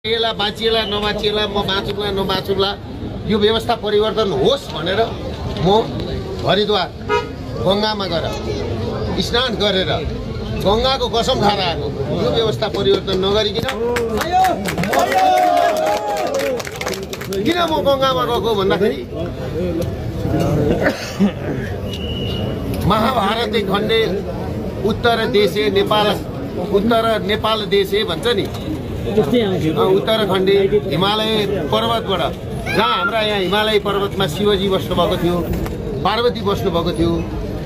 बाँचिएला नबाँचिएला म बाँचुला नबाँचुला यो व्यवस्था परिवर्तन होस् भनेर म हरिद्वार गङ्गामा गएर स्नान गरेर गङ्गाको कसम खाएर आएको। यो व्यवस्था परिवर्तन नगरिकन किन म गङ्गामा गएको भन्दाखेरि महाभारत खण्डे उत्तर देशे नेपाल उत्तर नेपाल देशे भन्छ नि, उत्तराखण्डी हिमालय पर्वतबाट जहाँ हाम्रा यहाँ हिमालय पर्वतमा शिवजी बस्नुभएको थियो, पार्वती बस्नुभएको थियो,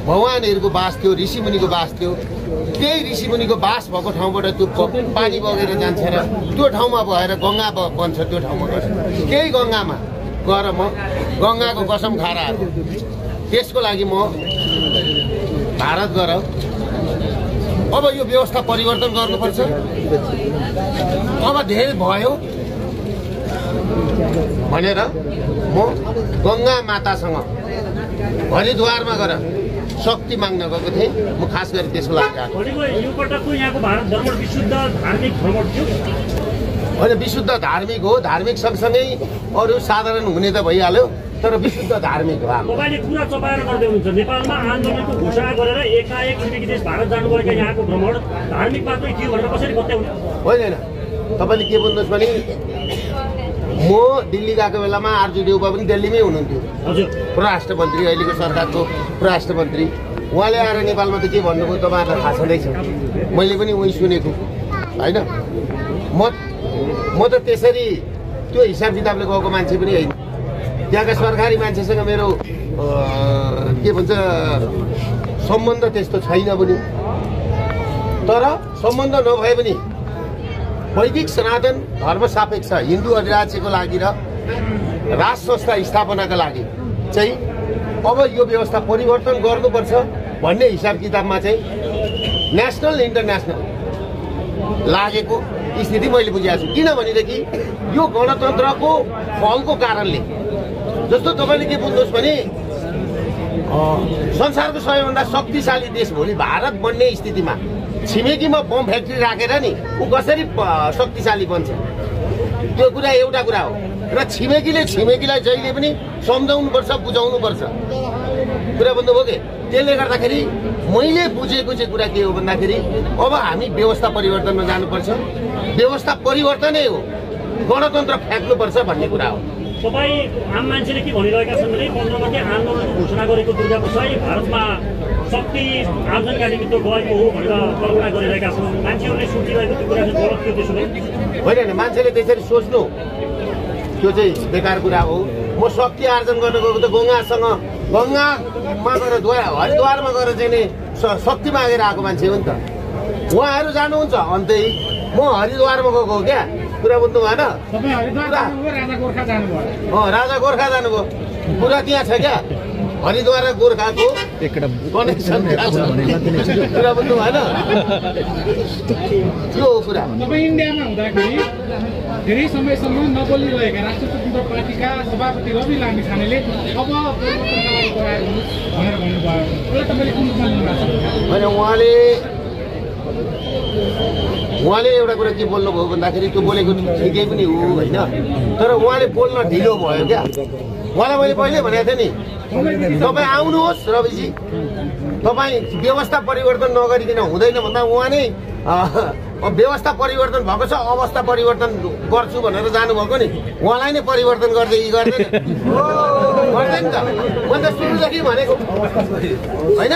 भगवानहरूको बास थियो, ऋषिमुनिको बास थियो। त्यही ऋषिमुनिको बास भएको ठाउँबाट त्यो पानी बगेर जान्छ र त्यो ठाउँमा भएर गङ्गा बन्छ। त्यो ठाउँमा गएर त्यही गङ्गामा गएर म गङ्गाको कसम खाएर आएको। त्यसको लागि म भारत गएर अब यो व्यवस्था परिवर्तन गर्नुपर्छ। अब धेरै भयो भनेर म गङ्गा मातासँग हरिद्वारमा गएर शक्ति माग्न गएको थिएँ। म खास गरी त्यसको लागि आएको। होइन, विशुद्ध धार्मिक हो। धार्मिक सँगसँगै अरू साधारण हुने त भइहाल्यो, तर विशुद्ध धार्मिक हो। तपाईले कुरा चपाएर गर्दै हुनुहुन्छ। नेपालमा आन्दोलनको घोषणा गरेर एकाएक छिमेकी देश भारत जानुभएका यहाँको भ्रमण धार्मिक मात्रै थियो भनेर कसरी बताउनु? होइन, तपाईँले के भन्नुहोस् भने म दिल्ली गएको बेलामा आरजू देउबा पनि दिल्लीमै हुनुहुन्थ्यो। हजुर, परराष्ट्र मन्त्री, अहिलेको सरकारको परराष्ट्र मन्त्री। उहाँले आएर नेपालमा त के भन्नुभयो तपाईँहरूलाई थाहा छँदैछ। मैले पनि उही सुनेको होइन। म त त्यसरी त्यो हिसाब किताबले गएको मान्छे पनि होइन। त्यहाँका सरकारी मान्छेसँग मेरो के भन्छ सम्बन्ध त्यस्तो छैन पनि। तर सम्बन्ध नभए पनि वैदिक सनातन धर्म सापेक्ष हिन्दू अधिराज्यको लागि र राष्ट्र संस्था स्थापनाका लागि चाहिँ अब यो व्यवस्था परिवर्तन गर्नुपर्छ भन्ने हिसाब किताबमा चाहिँ नेसनल इन्टरनेसनल लागेको स्थिति मैले बुझेको छु। किनभनेदेखि यो गणतन्त्रको फलको कारणले, जस्तो तपाईँले के बुझ्नुहोस् भने संसारको सबैभन्दा शक्तिशाली देश भोलि भारत बन्ने स्थितिमा छिमेकीमा बम फ्याक्ट्री राखेर नि ऊ कसरी शक्तिशाली बन्छ, त्यो कुरा एउटा कुरा हो। र छिमेकीलाई जहिले पनि सम्झाउनुपर्छ, बुझाउनुपर्छ। कुरा बुझ्नुभयो कि? त्यसले गर्दाखेरि मैले बुझेको चाहिँ कुरा के हो भन्दाखेरि अब हामी व्यवस्था परिवर्तनमा जानुपर्छ। व्यवस्था परिवर्तनै हो, गणतन्त्र फ्याँक्नुपर्छ भन्ने कुरा हो। तपाईँ आम मान्छेले के भनिरहेका छन् भने 15 गते आन्दोलनको घोषणा गरेको दुर्गा प्रसाद भारतमा शक्ति आर्जनका निमित्त गएको हो भनेर कल्पना गरिरहेका छन्। मान्छेहरूले सोचिरहेको त्यो कुरा चाहिँ गलत थियो। त्यसो भए होइन, मान्छेले त्यसरी सोच्नु त्यो चाहिँ बेकार कुरा हो। म शक्ति आर्जन गर्न गएको त गङ्गामा गएर हरिद्वारमा गएर चाहिँ नि शक्ति मागेर आएको मान्छे हो नि त। उहाँहरू जानुहुन्छ अन्तै, म हरिद्वारमा गएको हो क्या। कुरा बुझ्नु भएन? राजा गोर्खा जानुभयो। कुरा त्यहाँ छ क्या, हरिद्वार र गोर्खाको कनेक्सन। कुरा बुझ्नु भएन? त्यो हो कुरा। तपाईँ इन्डियामा हुँदाखेरि धेरै समयसम्म नबोलिरहेका राष्ट्रिय स्वतन्त्र पार्टीका सभापति रवि लामिछानेले अब भनेर भन्नुभयो। तपाईँले कुन रूपमा लिनुभएको छ? होइन, उहाँले एउटा कुरा के बोल्नुभयो भन्दाखेरि त्यो बोलेको ठिकै पनि हो होइन, तर उहाँले बोल्न ढिलो भयो क्या। उहाँलाई मैले पहिले भनेको थिएँ नि, तपाईँ आउनुहोस् रविजी, तपाईँ व्यवस्था परिवर्तन नगरिकन हुँदैन भन्दा उहाँ नै व्यवस्था परिवर्तन भएको छ, अवस्था परिवर्तन गर्छु भनेर जानुभएको नि। उहाँलाई नै परिवर्तन गर्दै गर्दैन त। मैले त सुरुदेखि भनेको होइन।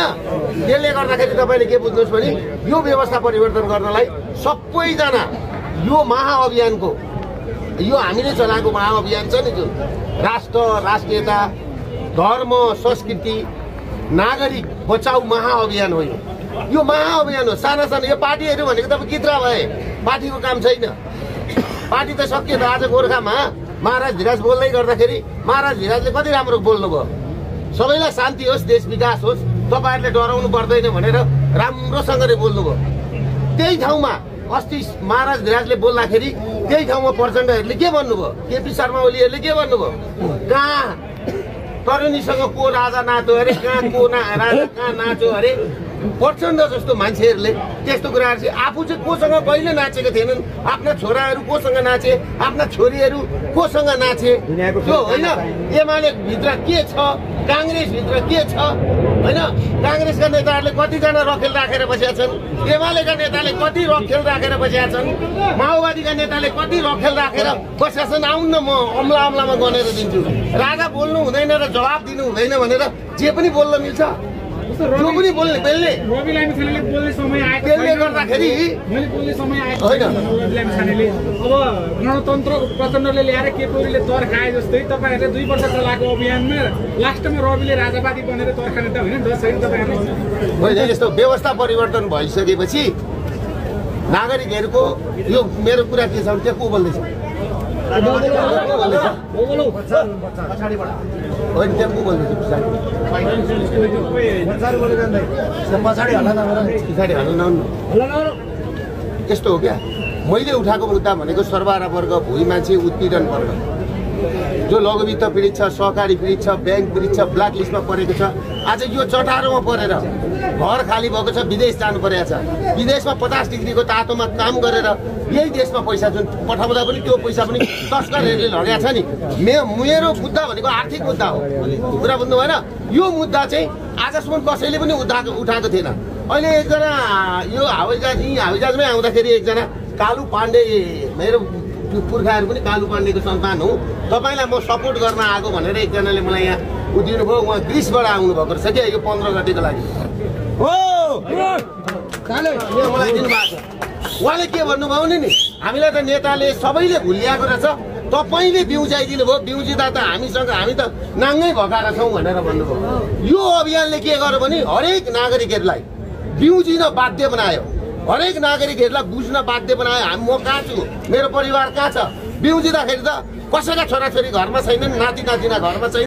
त्यसले गर्दाखेरि तपाईँले के बुझ्नुहोस् भने यो व्यवस्था परिवर्तन गर्नलाई सबैजना यो महाअभियानको, यो हामीले चलाएको महाअभियान छ नि, जुन राष्ट्र राष्ट्रियता धर्म संस्कृति नागरिक बचाउ महाअभियान हो। यो महाअभियान हो। साना साना यो पार्टीहरू भनेको तपाईँ कित्रा भए, पार्टीको काम छैन। पार्टी त सकियो त। आज गोर्खामा महाराज धिराज बोल्दै गर्दाखेरि महाराज धिराजले कति राम्रो बोल्नुभयो। सबैलाई शान्ति होस्, देश विकास होस्, तपाईँहरूले डराउनु पर्दैन भनेर राम्रोसँगले बोल्नुभयो। त्यही ठाउँमा अस्ति महाराज धिराजले बोल्दाखेरि त्यही ठाउँमा प्रचण्डहरूले के भन्नुभयो, केपी शर्मा ओलीहरूले के भन्नुभयो, कहाँ तरुणीसँग को राजा नाच्यो अरे, कहाँ को राजा कहाँ नाच्यो अरे, प्रचण्ड जस्तो मान्छेहरूले त्यस्तो कुराहरू चाहिँ आफू चाहिँ कोसँग कहिले नाचेको थिएनन्, आफ्ना छोराहरू कोसँग नाचे, आफ्ना छोरीहरू कोसँग नाचे, त्यो होइन। एमाले भित्र के छ, काङ्ग्रेस भित्र के छ होइन। काङ्ग्रेसका नेताहरूले कतिजना रखेल राखेर बसेका छन्, एमालेका नेताले कति रखेल राखेर बसेका छन्, माओवादीका नेताले कति रखेल राखेर बसेका छन्। आउन न, म अम्लामा गनेर दिन्छु। राजा बोल्नु हुँदैन र जवाब दिनु हुँदैन भनेर जे पनि बोल्न मिल्छ, जो पनि बोल्ने बेल्ने रवि लामिछानेले बोल्ने समय आएको त्यसले गर्दाखेरि मैले बोल्ने समय आएको होइन। रवि लामिछानेले अब गणतन्त्र प्रचण्डले ल्याएर केपीओलीले तर खाए जस्तै तपाईँहरूले 2 वर्ष चलाएको अभियानमा लास्टमा रविले राजावादी बनेर तर खाने त होइन जस होइन तपाईँहरूले होइन। यस्तो व्यवस्था परिवर्तन भइसकेपछि नागरिकहरूको यो मेरो कुरा के छ भने त्यो को बोल्दैछ होइन, त्यो को बोल्दैछ पछाडि हाल्नु नहुनु। यस्तो हो क्या, मैले उठाएको मुद्दा भनेको सर्वहारा वर्ग, भुइँ मान्छे, उत्पीडन वर्ग, जो लघुवित्त पीडित छ, सहकारी पीडित छ, ब्याङ्क पीडित छ, ब्ल्याक लिस्टमा परेको छ। आज यो चटारोमा परेर घर खाली भएको छ, विदेश जानु परेको छ। विदेशमा 50 डिग्रीको तातोमा काम गरेर यही देशमा पैसा जुन पठाउँदा पनि त्यो पैसा पनि तस्करहरूले लगेको छ नि। मेरो मुद्दा भनेको आर्थिक मुद्दा हो, कुरा बुझ्नु भएन। यो मुद्दा चाहिँ आजसम्म कसैले पनि उठाएको थिएन। अहिले एकजना यो हवाईजहाजमै आउँदाखेरि एकजना कालु पाण्डे, मेरो पुर्खाहरू पनि कालु पाण्डेको सन्तान हो, तपाईँलाई म सपोर्ट गर्न आएको भनेर एकजनाले मलाई यहाँ दिनुभयो। उहाँ ग्रिसबाट आउनुभएको रहेछ क्या, यो 15 गतेको लागि मलाई दिनुभएको छ। उहाँले के भन्नुभयो भने नि, हामीलाई त नेताले सबैले भुलिएको रहेछ, तपाईँले बिउजाइदिनु भयो, बिउजिँदा त हामी त नाङ्गै भएका छौँ भनेर भन्नुभयो। यो अभियानले के गर्यो भने हरेक नागरिकहरूलाई बिउजिन बाध्य बनायो, हरेक नागरिकहरूलाई बुझ्न बाध्य बनायो। म कहाँ छु, मेरो परिवार कहाँ छ। बिउजिँदाखेरि त कसैका छोराछोरी घरमा छैनन्, नाति नातिना घरमा छैन।